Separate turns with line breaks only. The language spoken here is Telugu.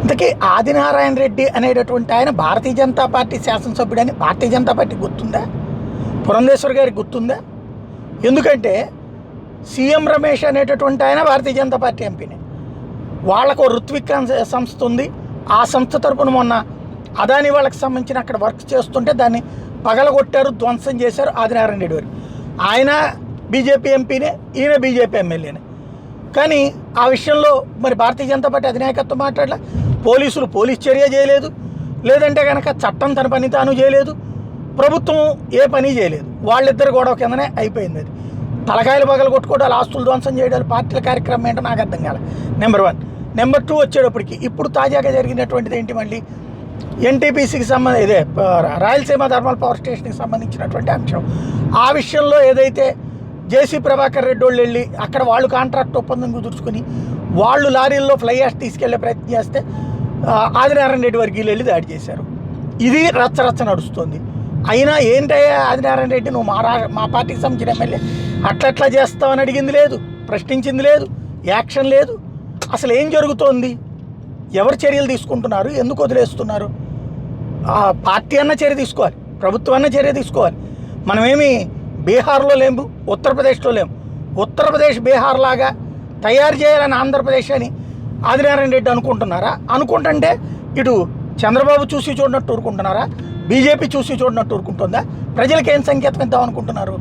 ఇంతకీ ఆదినారాయణ రెడ్డి అనేటటువంటి ఆయన భారతీయ జనతా పార్టీ శాసనసభ్యుడని భారతీయ జనతా పార్టీ గుర్తుందా? పురంధేశ్వర్ గారికి గుర్తుందా? ఎందుకంటే సీఎం రమేష్ అనేటటువంటి ఆయన భారతీయ జనతా పార్టీ ఎంపీనే. వాళ్ళకు ఋత్విక్ సంస్థ ఉంది. ఆ సంస్థ తరపున మొన్న అదాని వాళ్ళకి సంబంధించిన అక్కడ వర్క్ చేస్తుంటే దాన్ని పగలగొట్టారు, ధ్వంసం చేశారు ఆదినారాయణ రెడ్డి గారు. ఆయన బీజేపీ ఎంపీనే, ఈయన బీజేపీ ఎమ్మెల్యేనే. కానీ ఆ విషయంలో మరి భారతీయ జనతా పార్టీ అధినాయకత్వం మాట్లాడలే. పోలీసులు పోలీస్ చర్య చేయలేదు, లేదంటే కనుక చట్టం తన పని తాను చేయలేదు, ప్రభుత్వం ఏ పని చేయలేదు. వాళ్ళిద్దరు గొడవ కిందనే అయిపోయింది. అది తలకాయలు పగలు కొట్టుకోవడాలు, ఆస్తులు ధ్వంసం చేయడాలు పార్టీల కార్యక్రమం ఏంటో నాకు అర్థం కాలే. నెంబర్ 1. నెంబర్ 2 వచ్చేటప్పటికి ఇప్పుడు తాజాగా జరిగినటువంటిది ఏంటి, మళ్ళీ ఎన్టీపీసీకి సంబంధించి ఇదే రాయలసీమ థర్మల్ పవర్ స్టేషన్కి సంబంధించినటువంటి అంశం. ఆ విషయంలో ఏదైతే జేసీ ప్రభాకర్ రెడ్డి వాళ్ళు వెళ్ళి అక్కడ వాళ్ళు కాంట్రాక్ట్ ఒప్పందం కుదుర్చుకుని వాళ్ళు లారీల్లో ఫ్లై యాష్ తీసుకెళ్లే ప్రయత్నం చేస్తే ఆదినారాయణ రెడ్డి వర్గీయులు వెళ్ళి దాడి చేశారు. ఇది రచ్చరచ్చ నడుస్తుంది. అయినా ఏంటయ్యా ఆదినారాయణ రెడ్డి, నువ్వు మా పార్టీకి సంబంధించిన ఎమ్మెల్యే అట్లట్లా చేస్తావని అడిగింది లేదు, ప్రశ్నించింది లేదు, యాక్షన్ లేదు. అసలు ఏం జరుగుతోంది? ఎవరు చర్యలు తీసుకుంటున్నారు? ఎందుకు వదిలేస్తున్నారు? పార్టీ అన్న చర్య తీసుకోవాలి, ప్రభుత్వం అన్న చర్య తీసుకోవాలి. మనమేమి బీహార్లో లేము, ఉత్తరప్రదేశ్లో లేము. ఉత్తరప్రదేశ్ బీహార్ లాగా తయారు చేయాలని ఆంధ్రప్రదేశ్ అని ఆదినారాయణ రెడ్డి అనుకుంటున్నారా? అనుకుంటుంటే ఇటు చంద్రబాబు చూసి చూడనట్టు ఊరుకుంటున్నారా? బీజేపీ చూసి చూడనట్టు ఊరుకుంటుందా? ప్రజలకు ఏం సంకేతం ఇద్దాం అనుకుంటున్నారు?